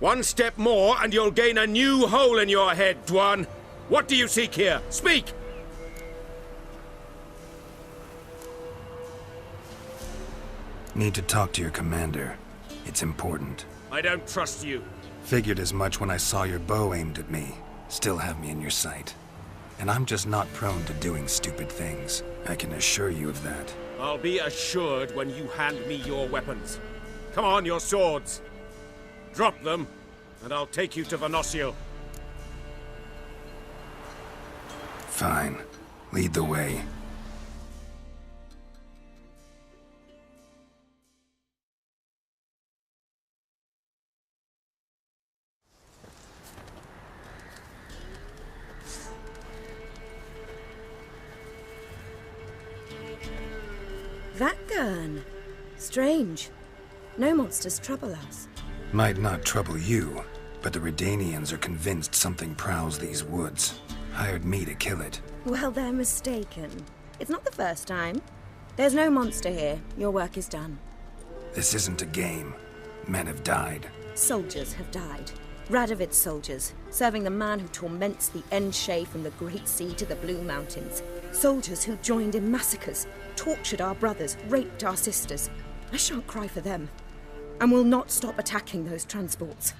One step more and you'll gain a new hole in your head, Dwan. What do you seek here? Speak! Need to talk to your commander. It's important. I don't trust you. Figured as much when I saw your bow aimed at me. Still have me in your sight. And I'm just not prone to doing stupid things. I can assure you of that. I'll be assured when you hand me your weapons. Come on, your swords. Drop them, and I'll take you to Venosio. Fine. Lead the way. That gun. Strange. No monsters trouble us. Might not trouble you, but the Redanians are convinced something prowls these woods. Hired me to kill it. Well, they're mistaken. It's not the first time. There's no monster here. Your work is done. This isn't a game. Men have died. Soldiers have died. Radovid's soldiers, serving the man who torments the Enshe from the Great Sea to the Blue Mountains. Soldiers who joined in massacres, tortured our brothers, raped our sisters. I shan't cry for them, and will not stop attacking those transports.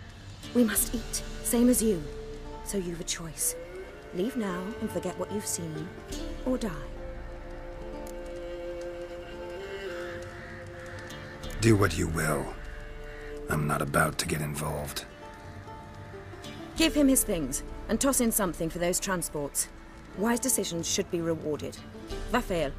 We must eat, same as you. So you've a choice. Leave now and forget what you've seen, or die. Do what you will. I'm not about to get involved. Give him his things, and toss in something for those transports. Wise decisions should be rewarded. Vafael.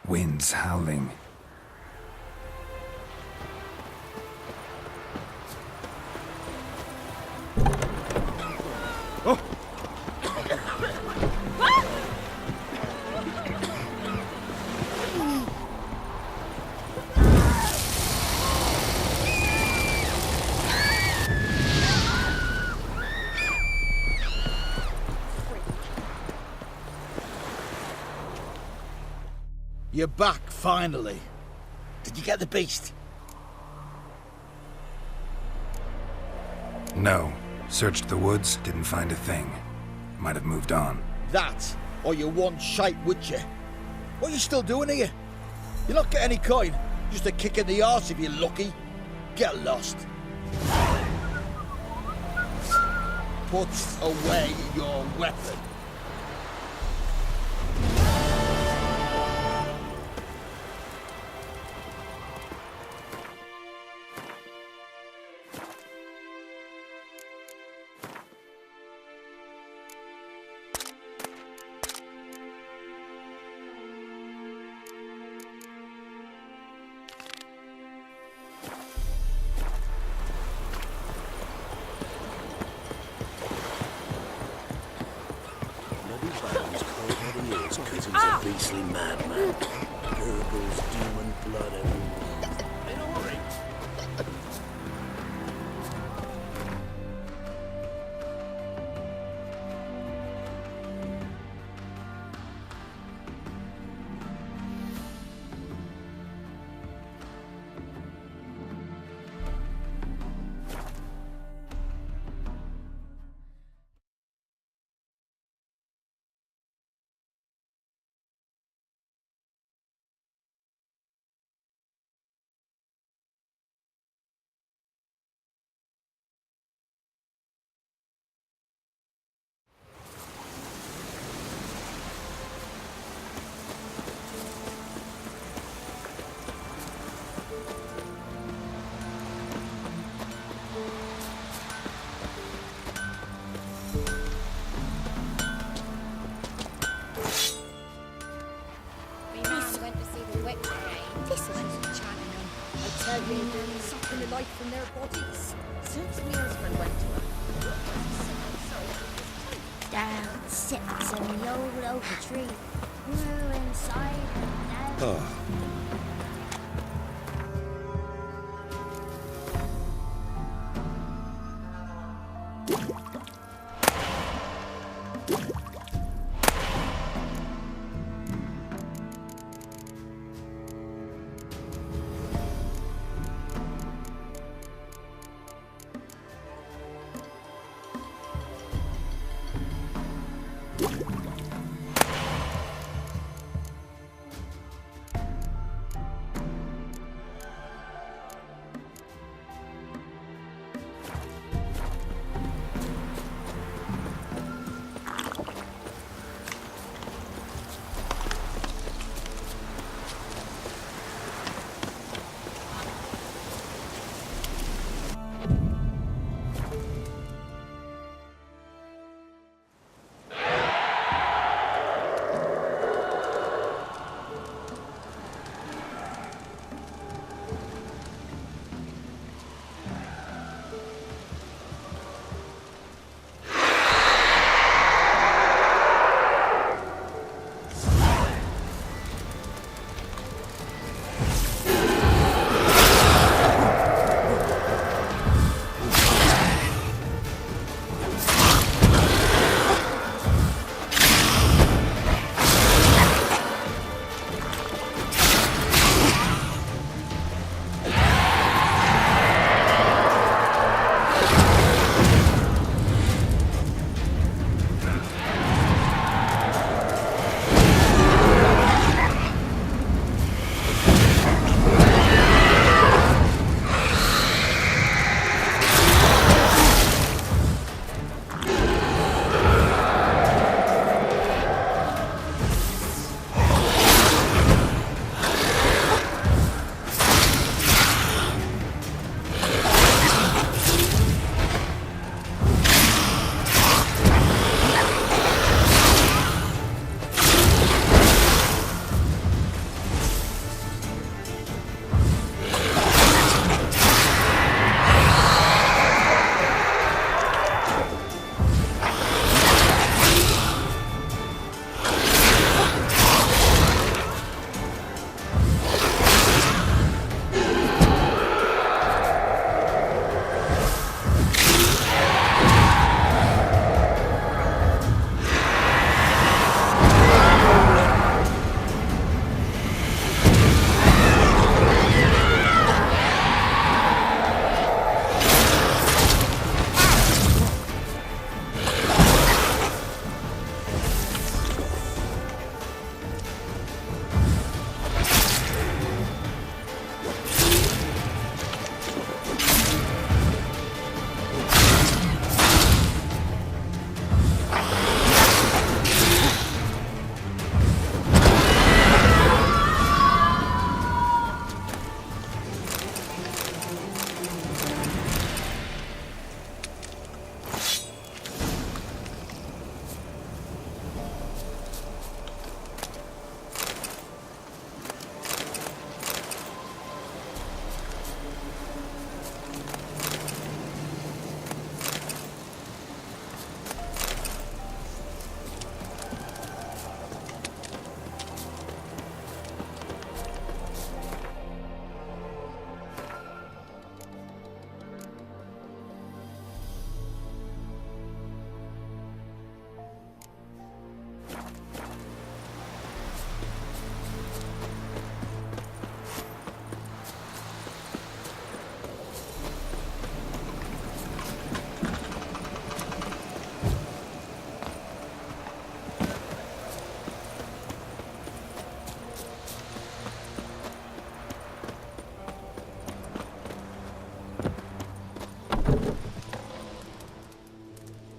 Winds howling. Oh! You're back, finally. Did you get the beast? No. Searched the woods, didn't find a thing. Might have moved on. That, or you one shite witcher. What are you still doing here? You're not getting any coin. Just a kick in the arse if you're lucky. Get lost. Put away your weapon. Because he's a beastly madman. Gurgles demon blood everywhere. In a hurry. Sucking the life from their bodies. Since my husband went to her. Down sits in the old oak tree. We're inside her now.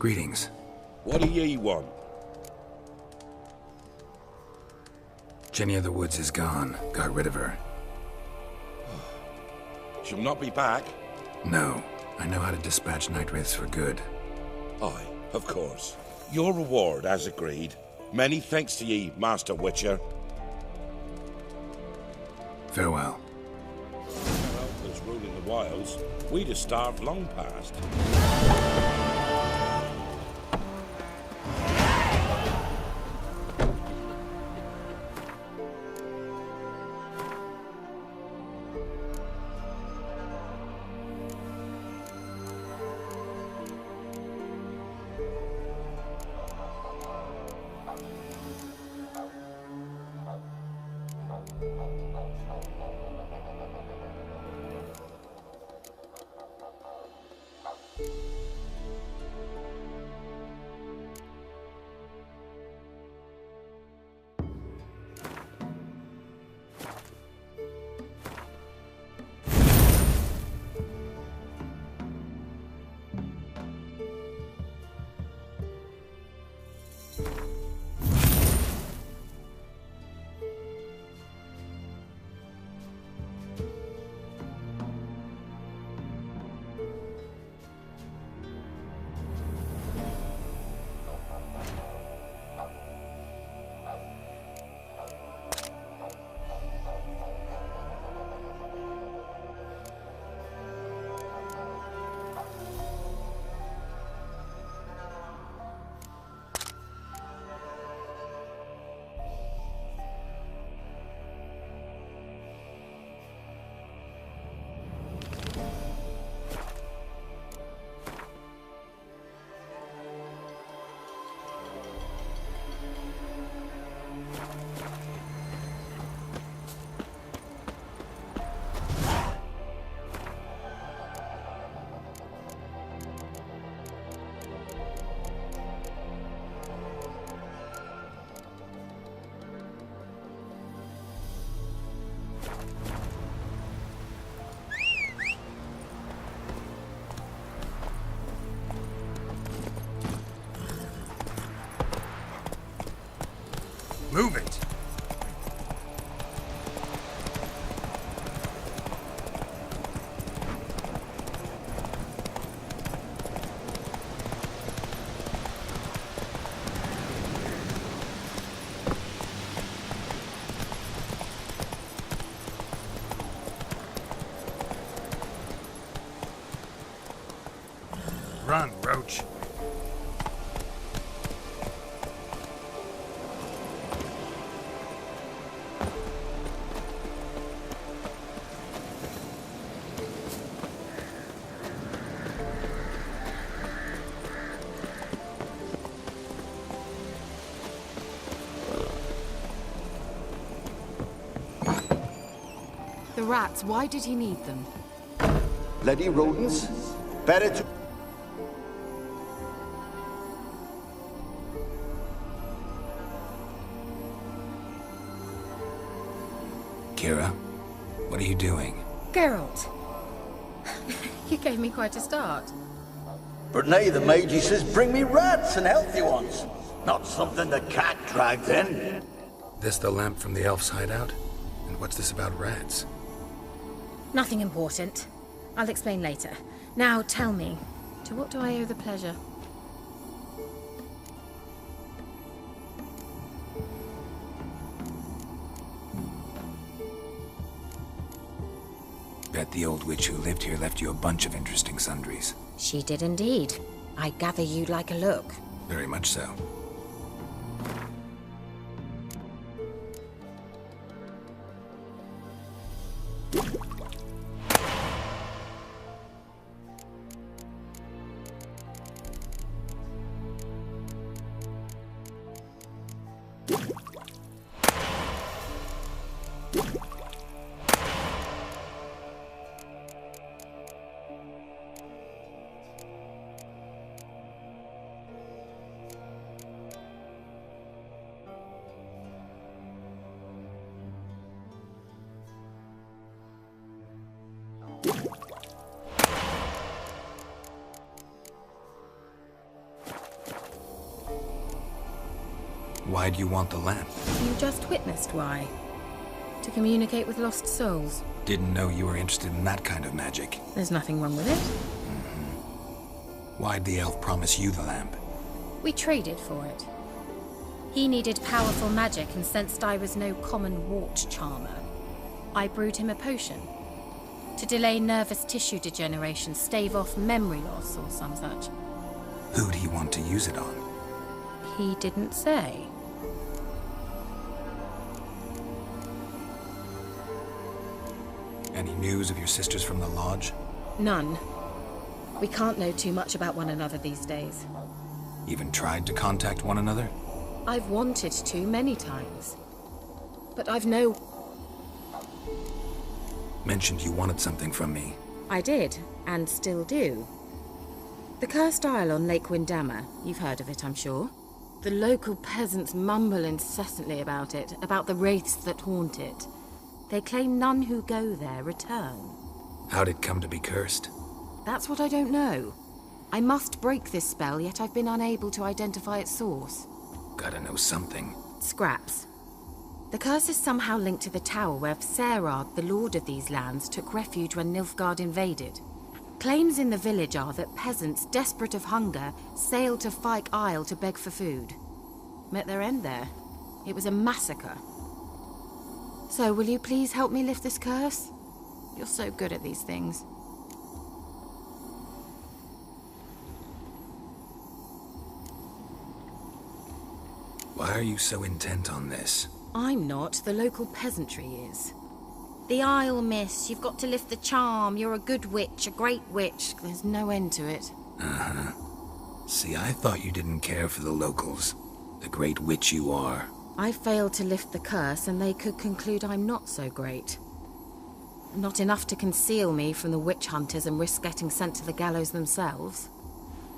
Greetings. What do ye want? Jenny of the Woods is gone. Got rid of her. She'll not be back? No. I know how to dispatch night wraiths for good. Aye, of course. Your reward, as agreed. Many thanks to ye, Master Witcher. Farewell. Elf ruling the wilds, we'd have starved long past. Move it! Run, Roach. The rats, why did he need them? Bloody rodents. Better to... Kira, what are you doing? Geralt. You gave me quite a start. But nay, the mage says bring me rats and healthy ones. Not something the cat dragged in. This the lamp from the elf's hideout? And what's this about rats? Nothing important. I'll explain later. Now tell me, to what do I owe the pleasure? Bet the old witch who lived here left you a bunch of interesting sundries. She did indeed. I gather you'd like a look. Very much so. Why'd you want the lamp? You just witnessed why. To communicate with lost souls. Didn't know you were interested in that kind of magic. There's nothing wrong with it. Why'd the elf promise you the lamp? We traded for it. He needed powerful magic and sensed I was no common wart charmer. I brewed him a potion. To delay nervous tissue degeneration, stave off memory loss or some such. Who'd he want to use it on? He didn't say. Any news of your sisters from the lodge? None. We can't know too much about one another these days. Even tried to contact one another? I've wanted to many times. But I've no... Mentioned you wanted something from me. I did, and still do. The Cursed Isle on Lake Windammer. You've heard of it, I'm sure. The local peasants mumble incessantly about it, about the wraiths that haunt it. They claim none who go there return. How'd it come to be cursed? That's what I don't know. I must break this spell, yet I've been unable to identify its source. Gotta know something. Scraps. The curse is somehow linked to the tower where Serard, the lord of these lands, took refuge when Nilfgaard invaded. Claims in the village are that peasants, desperate of hunger, sailed to Fyke Isle to beg for food. Met their end there. It was a massacre. So, will you please help me lift this curse? You're so good at these things. Why are you so intent on this? I'm not. The local peasantry is. The Isle, miss. You've got to lift the charm. You're a good witch, a great witch. There's no end to it. Uh-huh. See, I thought you didn't care for the locals. The great witch you are. I failed to lift the curse, and they could conclude I'm not so great. Not enough to conceal me from the witch hunters and risk getting sent to the gallows themselves.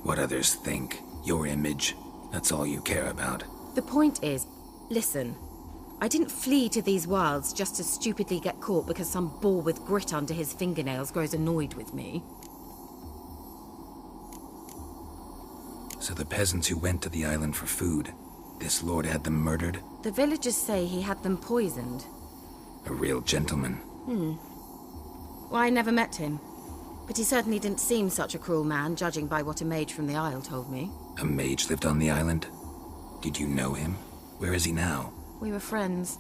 What others think, your image, that's all you care about. The point is, listen, I didn't flee to these wilds just to stupidly get caught because some boar with grit under his fingernails grows annoyed with me. So the peasants who went to the island for food, this lord had them murdered? The villagers say he had them poisoned. A real gentleman. Well, I never met him. But he certainly didn't seem such a cruel man, judging by what a mage from the Isle told me. A mage lived on the island? Did you know him? Where is he now? We were friends.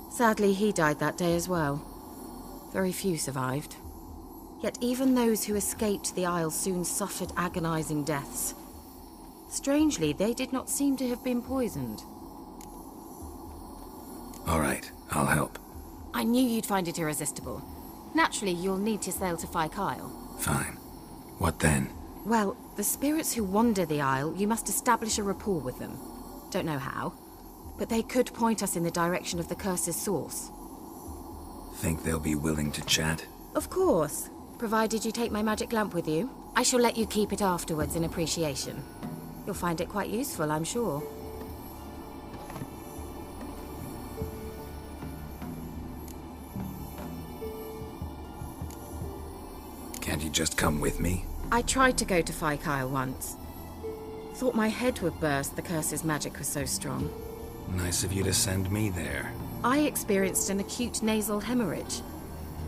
Sadly, he died that day as well. Very few survived. Yet even those who escaped the Isle soon suffered agonizing deaths. Strangely, they did not seem to have been poisoned. All right, I'll help. I knew you'd find it irresistible. Naturally, you'll need to sail to Fyke Isle. Fine. What then? Well, the spirits who wander the Isle, you must establish a rapport with them. Don't know how, but they could point us in the direction of the curse's source. Think they'll be willing to chat? Of course, provided you take my magic lamp with you. I shall let you keep it afterwards in appreciation. You'll find it quite useful, I'm sure. Can't you just come with me? I tried to go to Fyke Isle once. Thought my head would burst, the curse's magic was so strong. Nice of you to send me there. I experienced an acute nasal hemorrhage.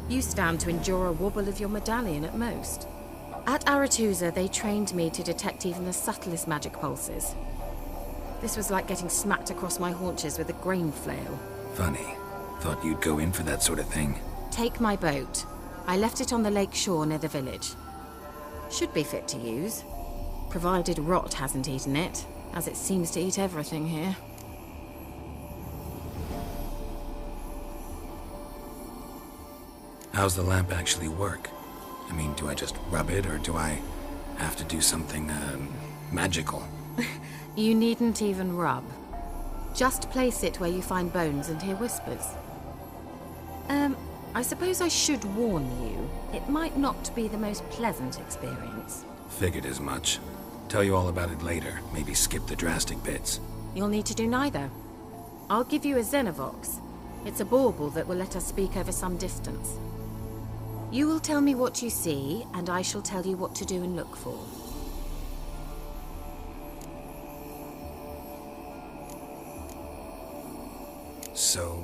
You stand to endure a wobble of your medallion at most. At Aretusa, they trained me to detect even the subtlest magic pulses. This was like getting smacked across my haunches with a grain flail. Funny. Thought you'd go in for that sort of thing. Take my boat. I left it on the lake shore near the village. Should be fit to use. Provided rot hasn't eaten it, as it seems to eat everything here. How's the lamp actually work? I mean, do I just rub it, or do I have to do something, magical? You needn't even rub. Just place it where you find bones and hear whispers. I suppose I should warn you. It might not be the most pleasant experience. Figured as much. Tell you all about it later. Maybe skip the drastic bits. You'll need to do neither. I'll give you a Xenovox. It's a bauble that will let us speak over some distance. You will tell me what you see, and I shall tell you what to do and look for.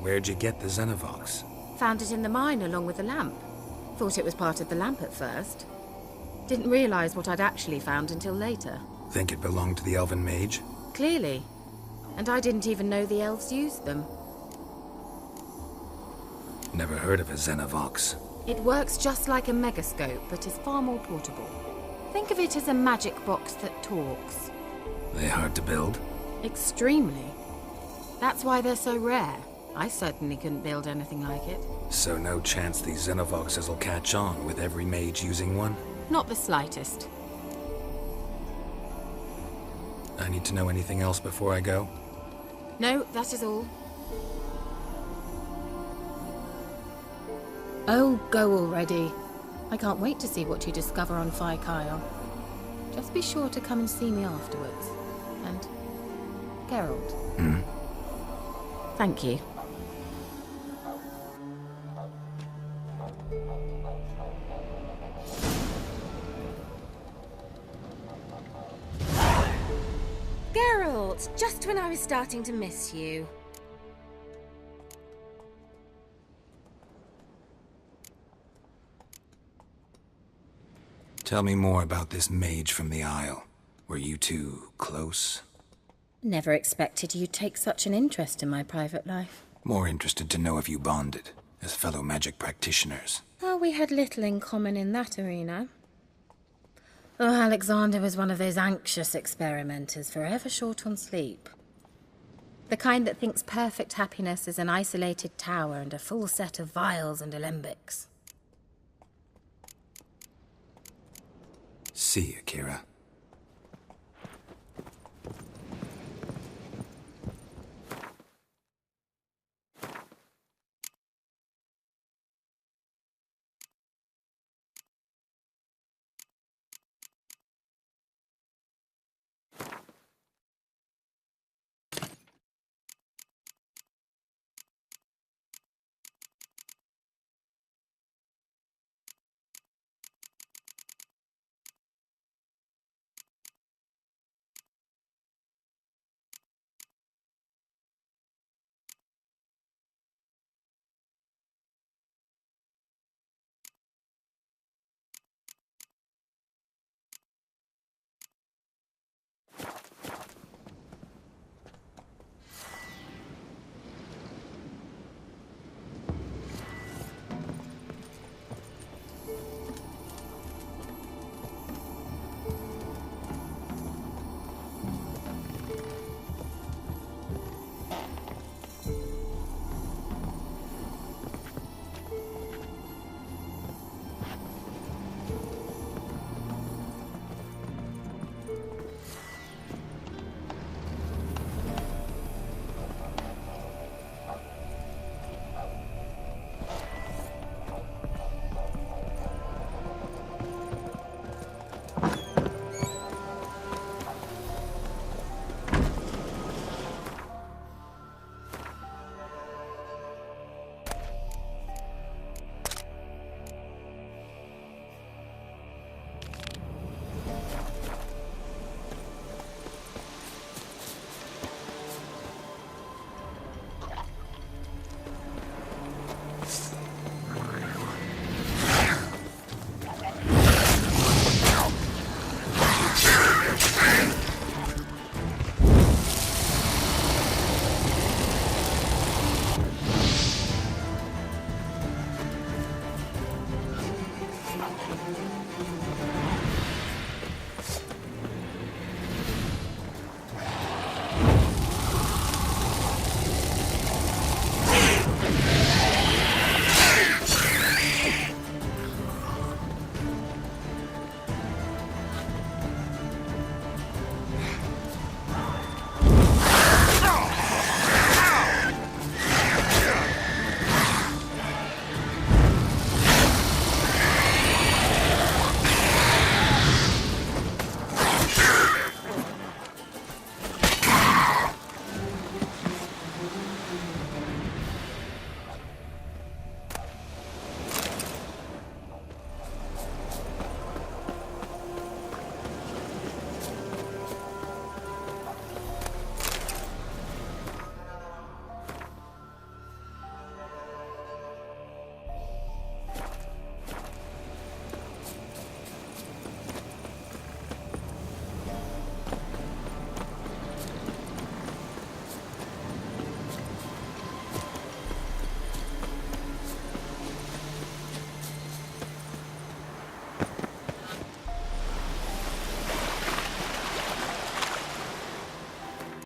Where'd you get the Xenovox? Found it in the mine along with the lamp. Thought it was part of the lamp at first. Didn't realize what I'd actually found until later. Think it belonged to the Elven Mage? Clearly. And I didn't even know the elves used them. Never heard of a Xenovox. It works just like a megascope, but is far more portable. Think of it as a magic box that talks. They hard to build? Extremely. That's why they're so rare. I certainly couldn't build anything like it. So no chance these Xenovoxes will catch on with every mage using one? Not the slightest. I need to know anything else before I go? No, that is all. Oh, go already. I can't wait to see what you discover on Phi Kyle. Just be sure to come and see me afterwards. And Geralt. Thank you. Geralt, just when I was starting to miss you. Tell me more about this mage from the Isle. Were you two close? Never expected you'd take such an interest in my private life. More interested to know if you bonded, as fellow magic practitioners. Oh, we had little in common in that arena. Oh, Alexander was one of those anxious experimenters, forever short on sleep. The kind that thinks perfect happiness is an isolated tower and a full set of vials and alembics. See you, Kira.